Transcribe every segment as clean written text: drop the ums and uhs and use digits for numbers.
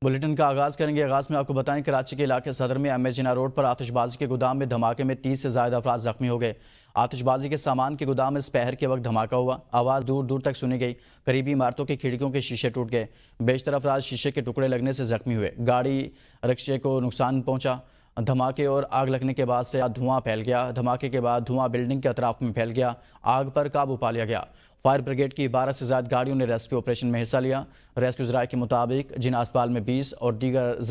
Bulletin کا آغاز کریں گے۔ آغاز میں آپ کو بتائیں کراچی کے علاقے صدر میں ایم اے جناح روڈ پر آتش بازی کے گودام میں دھماکے میں 30 سے زائد افراد زخمی ہو گئے۔ آتش بازی کے سامان کے گودام میں سپہر کے وقت دھماکہ ہوا، آواز دور دور تک سنی گئی، قریبی عمارتوں کی کھڑکیوں کے شیشے ٹوٹ گئے، بیشتر افراد شیشے کے ٹکڑے لگنے سے زخمی ہوئے، گاڑی رکشے کو نقصان پہنچا۔ دھماکے اور آگ لگنے کے بعد سے دھواں پھیل گیا۔ دھماکے کے بعد دھواں بلڈنگ کے اطراف میں پھیل گیا، آگ پر قابو پا لیا گیا۔ فائر بریگیڈ کی 12 سے زائد گاڑیوں نے ریسکیو آپریشن میں حصہ لیا۔ ریسکیو ذرائع کے مطابق جناح اسپتال میں 20 اور دیگر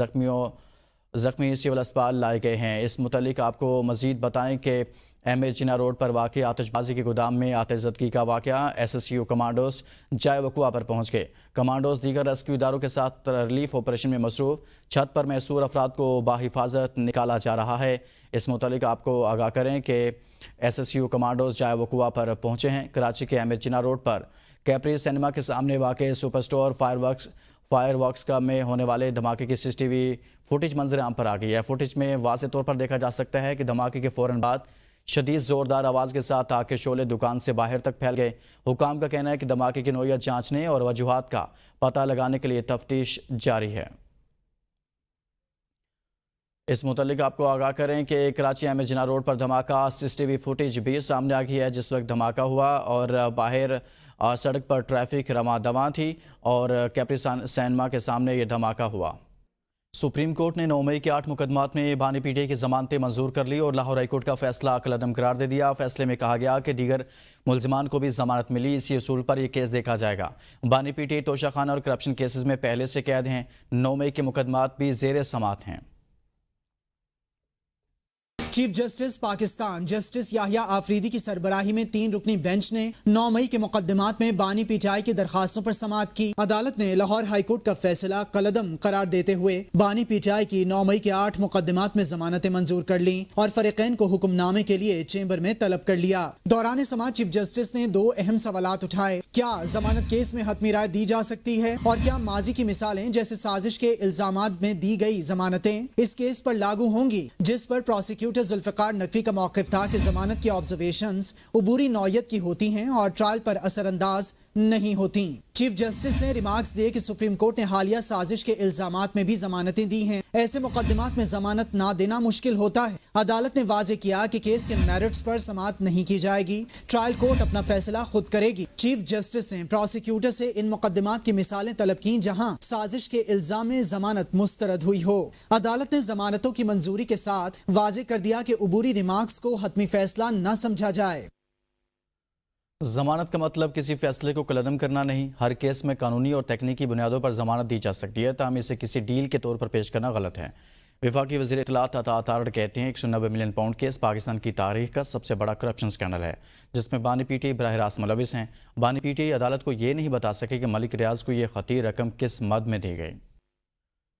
زخمی سول اسپتال لائے گئے ہیں۔ اس متعلق آپ کو مزید بتائیں کہ ایم اے جناح روڈ پر واقع آتش بازی کے گودام میں آتش زدگی کا واقعہ SSU کمانڈوز جائے وقوع پر پہنچ گئے۔ کمانڈوز دیگر ریسکیو اداروں کے ساتھ ریلیف آپریشن میں مصروف۔ چھت پر محصور افراد کو بحفاظت نکالا جا رہا ہے۔ اس متعلق آپ کو آگاہ کریں کہ SSU کمانڈوز جائے وقوع پر پہنچے ہیں۔ کراچی کے ایم اے جناح روڈ پر کیپری سینما کے سامنے واقع سپر سٹور فائر ورکس کا میں ہونے والے دھماکے کی CCTV فوٹیج منظر عام پر آ گئی ہے۔ فوٹیج میں واضح طور پر دیکھا جا سکتا ہے کہ دھماکے کے فوراً بعد شدید زوردار آواز کے ساتھ آگ کے شعلے دکان سے باہر تک پھیل گئے۔ حکام کا کہنا ہے کہ دھماکے کی نوعیت جانچنے اور وجوہات کا پتہ لگانے کے لیے تفتیش جاری ہے۔ اس متعلق آپ کو آگاہ کریں کہ کراچی ایم اے جناح روڈ پر دھماکہ CCTV فوٹیج بھی سامنے آ گئی ہے، جس وقت دھماکہ ہوا اور باہر سڑک پر ٹریفک رواں دواں تھی اور کیپری سینما کے سامنے یہ دھماکہ ہوا۔ سپریم کورٹ نے 9 مئی کے 8 مقدمات میں بانی PTI کی ضمانتیں منظور کر لی اور لاہور ہائی کورٹ کا فیصلہ کالعدم قرار دے دیا۔ فیصلے میں کہا گیا کہ دیگر ملزمان کو بھی ضمانت ملی، اسی اصول پر یہ کیس دیکھا جائے گا۔ بانی PTI توشہ خانہ اور کرپشن کیسز میں پہلے سے قید ہیں۔ 9 مئی کے مقدمات بھی زیر سماعت ہیں۔ چیف جسٹس پاکستان جسٹس یحییٰ آفریدی کی سربراہی میں 3 رکنی بینچ نے 9 مئی کے مقدمات میں بانی PTI کی درخواستوں پر سماعت کی۔ عدالت نے لاہور ہائی کورٹ کا فیصلہ کالعدم قرار دیتے ہوئے بانی PTI کی 9 مئی کے 8 مقدمات میں ضمانتیں منظور کر لیں اور فریقین کو حکم نامے کے لیے چیمبر میں طلب کر لیا۔ دوران سماعت چیف جسٹس نے 2 اہم سوالات اٹھائے۔ کیا ضمانت کیس میں حتمی رائے دی جا سکتی ہے اور کیا ماضی کی مثالیں جیسے سازش کے الزامات میں دی گئی ضمانتیں اس کیس پر لاگو ہوں گی، جس پر پروسیکیوٹر ذوالفقار نقوی کا موقف تھا کہ ضمانت کی آبزرویشنز عبوری نوعیت کی ہوتی ہیں اور ٹرائل پر اثر انداز نہیں ہوتی۔ چیف جسٹس نے ریمارکس دیے کہ سپریم کورٹ نے حالیہ سازش کے الزامات میں بھی ضمانتیں دی ہیں، ایسے مقدمات میں ضمانت نہ دینا مشکل ہوتا ہے۔ عدالت نے واضح کیا کہ کیس کے میرٹس پر سماعت نہیں کی جائے گی، ٹرائل کورٹ اپنا فیصلہ خود کرے گی۔ چیف جسٹس نے پروسیکیوٹر سے ان مقدمات کی مثالیں طلب کیں جہاں سازش کے الزام میں ضمانت مسترد ہوئی ہو۔ عدالت نے ضمانتوں کی منظوری کے ساتھ واضح کر دیا کہ عبوری ریمارکس کو حتمی فیصلہ نہ سمجھا جائے۔ ضمانت کا مطلب کسی فیصلے کو کالعدم کرنا نہیں۔ ہر کیس میں قانونی اور تکنیکی بنیادوں پر ضمانت دی جا سکتی ہے، تاہم اسے کسی ڈیل کے طور پر پیش کرنا غلط ہے۔ وفاقی وزیر اطلاعات عطا تارڑ کہتے ہیں 190 ملین پاؤنڈ کیس پاکستان کی تاریخ کا سب سے بڑا کرپشن سکینڈل ہے، جس میں بانی PTI براہ راست ملوث ہیں۔ بانی PTI عدالت کو یہ نہیں بتا سکے کہ ملک ریاض کو یہ خطیر رقم کس مد میں دی گئی۔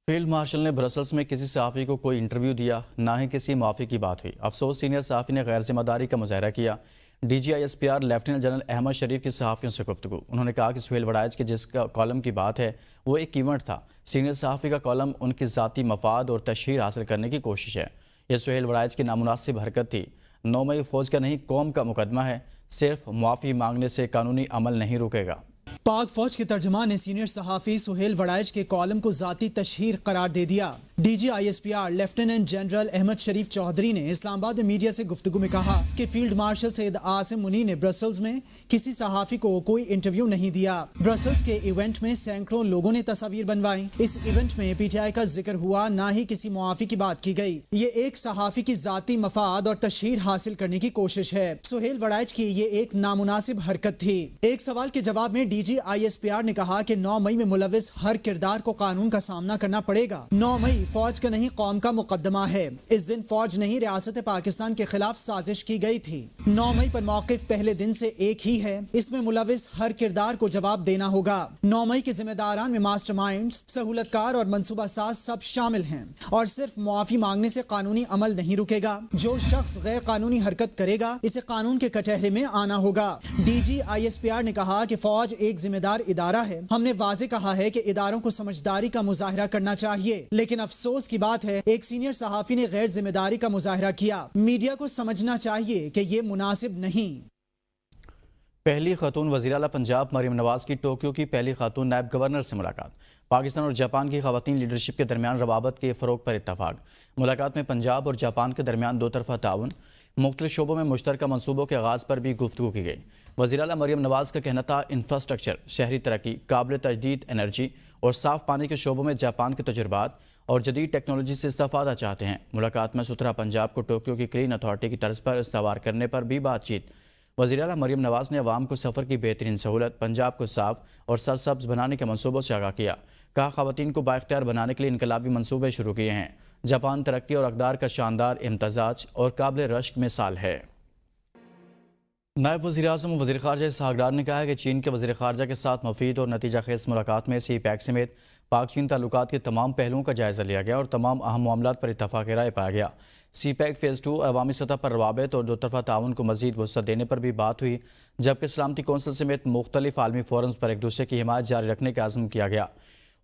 فیلڈ مارشل نے برسلز میں کسی صحافی کو کوئی انٹرویو دیا، نہ ہی کسی معافی کی بات ہوئی۔ افسوس، سینئر صحافی نے غیر ذمہ داری کا مظاہرہ کیا۔ DG ISPR lieutenant general Ahmed Sharif کی صحافیوں سے گفتگو۔ انہوں نے کہا کہ سہیل وڑائچ کے جس کالم کی بات ہے وہ ایک ایونٹ تھا، سینئر صحافی کا کالم ان کی ذاتی مفاد اور تشہیر حاصل کرنے کی کوشش ہے۔ یہ سہیل وڑائچ کی نامناسب حرکت تھی۔ 9 مئی فوج کا نہیں قوم کا مقدمہ ہے، صرف معافی مانگنے سے قانونی عمل نہیں رکے گا۔ پاک فوج کے ترجمان نے سینئر صحافی سہیل وڑائچ کے کالم کو ذاتی تشہیر قرار دے دیا۔ DG ISPR lieutenant general Ahmed Sharif Chaudhry نے اسلام آباد میں میڈیا سے گفتگو میں کہا کہ فیلڈ مارشل سید عاصم منی نے برسلز میں کسی صحافی کو کوئی انٹرویو نہیں دیا۔ برسلز کے ایونٹ میں سینکڑوں لوگوں نے تصاویر بنوائیں۔ اس ایونٹ میں PTI کا ذکر ہوا، نہ ہی کسی معافی کی بات کی گئی۔ یہ ایک صحافی کی ذاتی مفاد اور تشہیر حاصل کرنے کی کوشش ہے۔ سہیل وڑائچ کی یہ ایک نامناسب حرکت تھی۔ ایک سوال کے جواب میں DG ISPR نے کہا کہ 9 مئی میں ملوث ہر کردار کو قانون کا سامنا کرنا پڑے گا۔ 9 مئی فوج کا نہیں قوم کا مقدمہ ہے۔ اس دن فوج نہیں ریاست پاکستان کے خلاف سازش کی گئی تھی۔ 9 مئی پر موقف پہلے دن سے ایک ہی ہے، اس میں ملوث ہر کردار کو جواب دینا ہوگا۔ 9 مئی کے ذمہ داران میں ماسٹر مائنڈز، سہولت کار اور منصوبہ ساز سب شامل ہیں اور صرف معافی مانگنے سے قانونی عمل نہیں رکے گا۔ جو شخص غیر قانونی حرکت کرے گا اسے قانون کے کٹہرے میں آنا ہوگا۔ DG ISPR نے کہا کہ فوج ایک ذمہ دار ادارہ ہے۔ ہم نے واضح کہا ہے کہ اداروں کو سمجھداری کا مظاہرہ کرنا چاہیے، لیکن افسوس کی بات ہے ایک سینئر صحافی نے غیر ذمہ داری کا مظاہرہ کیا۔ میڈیا کو سمجھنا چاہیے کہ یہ مناسب نہیں۔ پہلی خاتون وزیر اعلیٰ پنجاب مریم نواز کی ٹوکیو کی پہلی خاتون نائب گورنر سے ملاقات۔ پاکستان اور جاپان کی خواتین لیڈرشپ کے درمیان روابط کے فروغ پر اتفاق۔ ملاقات میں پنجاب اور جاپان کے درمیان دو طرفہ تعاون، مختلف شعبوں میں مشترکہ منصوبوں کے آغاز پر بھی گفتگو کی گئی۔ وزیر اعلیٰ مریم نواز کا کہنا تھا انفراسٹرکچر، شہری ترقی، قابل تجدید انرجی اور صاف پانی کے شعبوں میں جاپان کے تجربات اور جدید ٹیکنالوجی سے استفادہ چاہتے ہیں۔ ملاقات میں ستھرا پنجاب کو ٹوکیو کی کلین اتھارٹی کی طرز پر استوار کرنے پر بھی بات چیت۔ وزیر اعلیٰ مریم نواز نے عوام کو سفر کی بہترین سہولت، پنجاب کو صاف اور سرسبز بنانے کے منصوبوں سے آگاہ کیا۔ کہا خواتین کو بااختیار بنانے کے لیے انقلابی منصوبے شروع کیے ہیں۔ جاپان ترقی اور اقدار کا شاندار امتزاج اور قابل رشک مثال ہے۔ نائب وزیر اعظم و وزیر خارجہ اسحاق ڈار نے کہا ہے کہ چین کے وزیر خارجہ کے ساتھ مفید اور نتیجہ خیز ملاقات میں سی پیک سمیت پاک چین تعلقات کے تمام پہلوؤں کا جائزہ لیا گیا اور تمام اہم معاملات پر اتفاق رائے پایا گیا۔ سی پیک فیز 2 عوامی سطح پر روابط اور دو طرفہ تعاون کو مزید وسعت دینے پر بھی بات ہوئی، جبکہ سلامتی کونسل سمیت مختلف عالمی فورمز پر ایک دوسرے کی حمایت جاری رکھنے کا عزم کیا گیا۔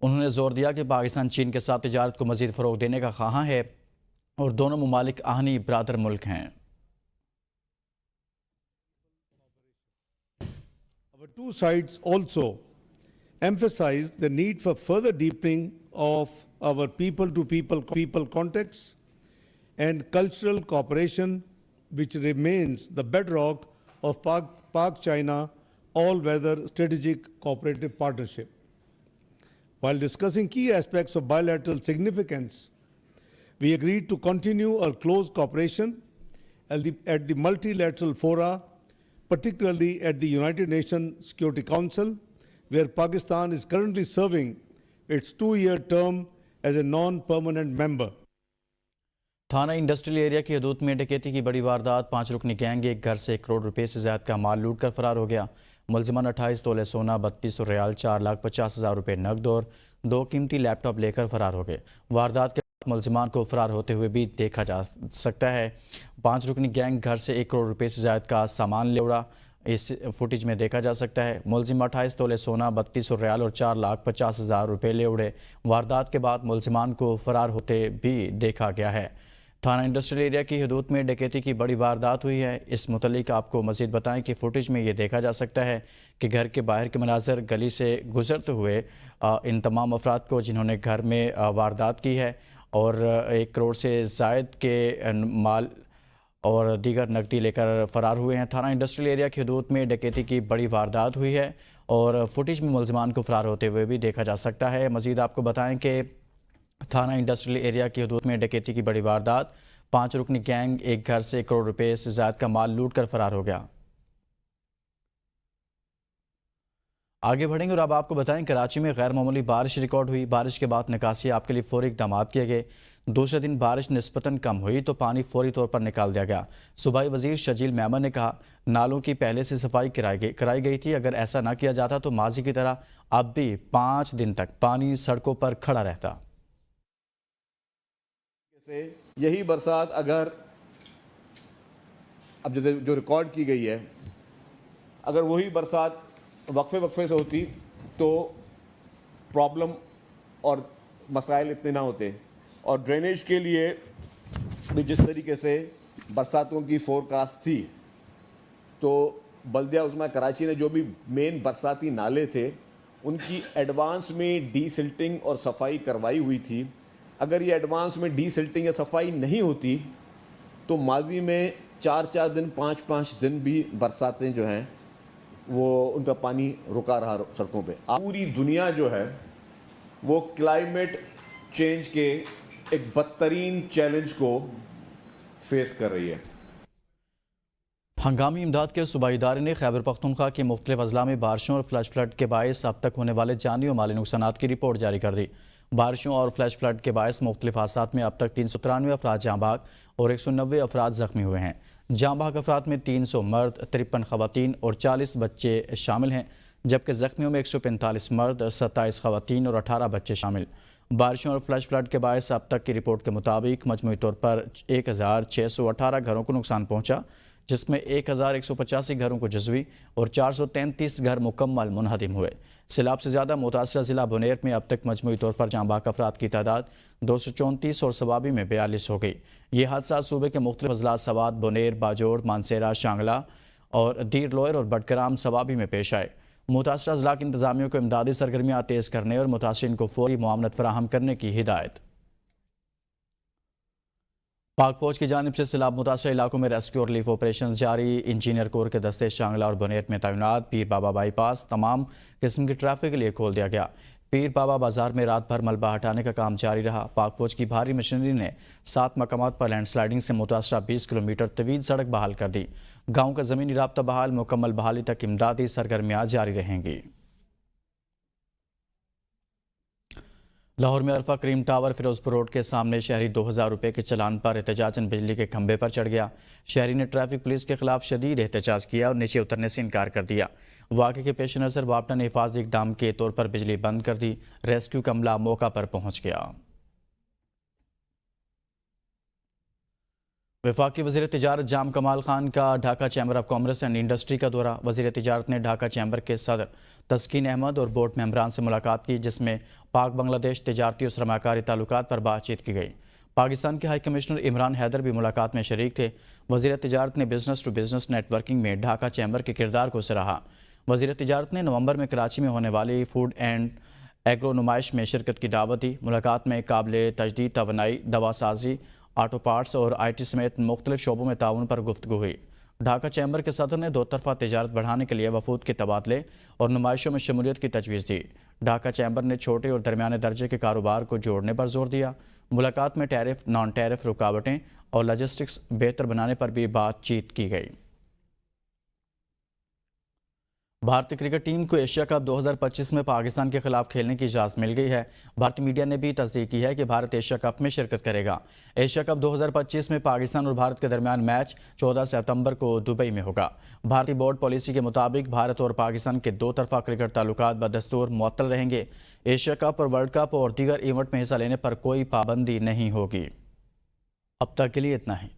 انہوں نے زور دیا کہ پاکستان چین کے ساتھ تجارت کو مزید فروغ دینے کا خواہاں ہے اور دونوں ممالک آہنی برادر ملک ہیں۔ Our two sides also emphasize the need for further deepening of our people-to-people contacts and cultural cooperation, which remains the bedrock of Pak-China all-weather strategic cooperative partnership. While discussing key aspects of bilateral significance, we agreed to continue our close cooperation at the multilateral fora, particularly at the United Nations Security Council, where Pakistan is currently serving its 2-year term as a non-permanent member. تھانہ industrial area کی حدود میں ڈکیتی کی بڑی واردات، 5 رکنی gang ایک گھر سے 1 کروڑ روپے سے زیادہ کا مال لوٹ کر فرار ہو گیا۔ ملزمان 28 تولے سونا، 3200 ریال، 4,50,000 روپے نقد اور 2 قیمتی لیپ ٹاپ لے کر فرار ہو گئے۔ واردات کے بعد ملزمان کو فرار ہوتے ہوئے بھی دیکھا جا سکتا ہے۔ 5 رکنی گینگ گھر سے 1 کروڑ روپے سے زیادہ کا سامان لے اڑا، اس فوٹیج میں دیکھا جا سکتا ہے۔ ملزم 28 تولے سونا، 3200 ریال اور 4,50,000 روپے لے اڑے۔ واردات کے بعد ملزمان کو فرار ہوتے بھی دیکھا گیا ہے۔ تھانہ انڈسٹریل ایریا کی حدود میں ڈکیتی کی بڑی واردات ہوئی ہے۔ اس متعلق آپ کو مزید بتائیں کہ فوٹیج میں یہ دیکھا جا سکتا ہے کہ گھر کے باہر کے مناظر، گلی سے گزرتے ہوئے ان تمام افراد کو جنہوں نے گھر میں واردات کی ہے اور 1 کروڑ سے زائد کے مال اور دیگر نقدی لے کر فرار ہوئے ہیں۔ تھانہ انڈسٹریل ایریا کی حدود میں ڈکیتی کی بڑی واردات ہوئی ہے اور فوٹیج میں ملزمان کو فرار ہوتے ہوئے بھی دیکھا جا سکتا ہے۔ مزید آپ کو بتائیں کہ تھانہ انڈسٹریل ایریا کی حدود میں ڈکیتی کی بڑی واردات، 5 رکنی گینگ ایک گھر سے 1 کروڑ روپے سے زیادہ کا مال لوٹ کر فرار ہو گیا۔ آگے بڑھیں گے اور اب آپ کو بتائیں کراچی میں غیر معمولی بارش ریکارڈ ہوئی۔ بارش کے بعد نکاسی آپ کے لیے فوری اقدامات کیے گئے۔ دوسرے دن بارش نسبتاً کم ہوئی تو پانی فوری طور پر نکال دیا گیا۔ صوبائی وزیر شجیل میمن نے کہا نالوں کی پہلے سے صفائی کرائی گئی تھی، اگر ایسا نہ کیا جاتا تو ماضی کی طرح اب بھی 5 دن تک پانی سڑکوں پر کھڑا رہتا۔ یہی برسات اگر اب جو ریکارڈ کی گئی ہے، اگر وہی برسات وقفے سے ہوتی تو پرابلم اور مسائل اتنے نہ ہوتے۔ اور ڈرینیج کے لیے بھی جس طریقے سے برساتوں کی فورکاسٹ تھی تو بلدیہ عظمیٰ کراچی نے جو بھی مین برساتی نالے تھے ان کی ایڈوانس میں ڈی سلٹنگ اور صفائی کروائی ہوئی تھی۔ اگر یہ ایڈوانس میں ڈی سلٹنگ یا صفائی نہیں ہوتی تو ماضی میں 4 دن 5 دن بھی برساتیں جو ہیں وہ ان کا پانی رکا رہا سڑکوں پہ۔ پوری دنیا جو ہے وہ کلائمیٹ چینج کے ایک بدترین چیلنج کو فیس کر رہی ہے۔ ہنگامی امداد کے صوبائی ادارے نے خیبر پختونخوا کے مختلف اضلاع میں بارشوں اور فلیش فلڈ کے باعث اب تک ہونے والے جانی و مالی نقصانات کی رپورٹ جاری کر دی۔ بارشوں اور فلیش فلڈ کے باعث مختلف حادثات میں اب تک 393 افراد جاں بحق اور 190 افراد زخمی ہوئے ہیں۔ جاں بحق افراد میں 300 مرد، 53 خواتین اور 40 بچے شامل ہیں، جبکہ زخمیوں میں 145 مرد، 27 خواتین اور 18 بچے شامل۔ بارشوں اور فلیش فلڈ کے باعث اب تک کی رپورٹ کے مطابق مجموعی طور پر 1618 گھروں کو نقصان پہنچا، جس میں 1185 گھروں کو جزوی اور 433 گھر مکمل منہدم ہوئے۔ سیلاب سے زیادہ متاثرہ ضلع بنیر میں اب تک مجموعی طور پر جاں بحق افراد کی تعداد 234 اور سوابی میں 42 ہو گئی۔ یہ حادثات صوبے کے مختلف اضلاع سوات، بنیر، باجوڑ، مانسیرہ، شانگلہ اور دیر لوئر اور بٹگرام سوابی میں پیش آئے۔ متاثرہ اضلاع کی انتظامیہ کو امدادی سرگرمیاں تیز کرنے اور متاثرین کو فوری معاونت فراہم کرنے کی ہدایت۔ پاک فوج کی جانب سے سیلاب متاثرہ علاقوں میں ریسکیو اور ریلیف آپریشنز جاری۔ انجینئر کور کے دستے شانگلہ اور بنیت میں تعینات۔ پیر بابا بائی پاس تمام قسم کی ٹریفک کے لیے کھول دیا گیا۔ پیر بابا بازار میں رات بھر ملبہ ہٹانے کا کام جاری رہا۔ پاک فوج کی بھاری مشینری نے 7 مقامات پر لینڈ سلائیڈنگ سے متاثرہ 20 کلومیٹر طویل سڑک بحال کر دی۔ گاؤں کا زمینی رابطہ بحال، مکمل بحالی تک امدادی سرگرمیاں جاری رہیں گی۔ لاہور میں عرفہ کریم ٹاور فیروزپور روڈ کے سامنے شہری 2000 روپے کے چلان پر احتجاجاً بجلی کے کھمبے پر چڑھ گیا۔ شہری نے ٹریفک پولیس کے خلاف شدید احتجاج کیا اور نیچے اترنے سے انکار کر دیا۔ واقعے کے پیش نظر واپڈا نے حفاظتی اقدام کے طور پر بجلی بند کر دی۔ ریسکیو کا عملہ موقع پر پہنچ گیا۔ وفاقی وزیر تجارت جام کمال خان کا Dhaka chamber of commerce and industry کا دورہ۔ وزیر تجارت نے ڈھاکہ چیمبر کے صدر تسکین احمد اور بورڈ ممبران سے ملاقات کی، جس میں پاک بنگلہ دیش تجارتی اور سرمایہ کاری تعلقات پر بات چیت کی گئی۔ پاکستان کے ہائی کمشنر عمران حیدر بھی ملاقات میں شریک تھے۔ وزیر تجارت نے business to business networking میں ڈھاکہ چیمبر کے کردار کو سراہا۔ وزیر تجارت نے نومبر میں کراچی میں ہونے والی فوڈ اینڈ ایگرو نمائش میں شرکت کی دعوت دی۔ ملاقات میں قابل تجدید توانائی، دوا سازی، آٹو پارٹس اور آئی ٹی سمیت مختلف شعبوں میں تعاون پر گفتگو ہوئی۔ ڈھاکہ چیمبر کے صدر نے دو طرفہ تجارت بڑھانے کے لیے وفود کے تبادلے اور نمائشوں میں شمولیت کی تجویز دی۔ ڈھاکہ چیمبر نے چھوٹے اور درمیانے درجے کے کاروبار کو جوڑنے پر زور دیا۔ ملاقات میں ٹیرف، نان ٹیرف رکاوٹیں اور لاجسٹکس بہتر بنانے پر بھی بات چیت کی گئی۔ بھارتی کرکٹ ٹیم کو ایشیا کپ 2025 میں پاکستان کے خلاف کھیلنے کی اجازت مل گئی ہے۔ بھارتی میڈیا نے بھی تصدیق کی ہے کہ بھارت ایشیا کپ میں شرکت کرے گا۔ ایشیا کپ 2025 میں پاکستان اور بھارت کے درمیان میچ 14 ستمبر کو دبئی میں ہوگا۔ بھارتی بورڈ پالیسی کے مطابق بھارت اور پاکستان کے دو طرفہ کرکٹ تعلقات بدستور معطل رہیں گے۔ ایشیا کپ اور ورلڈ کپ اور دیگر ایونٹ میں حصہ لینے پر کوئی پابندی نہیں ہوگی۔ اب تک کے لیے اتنا ہی۔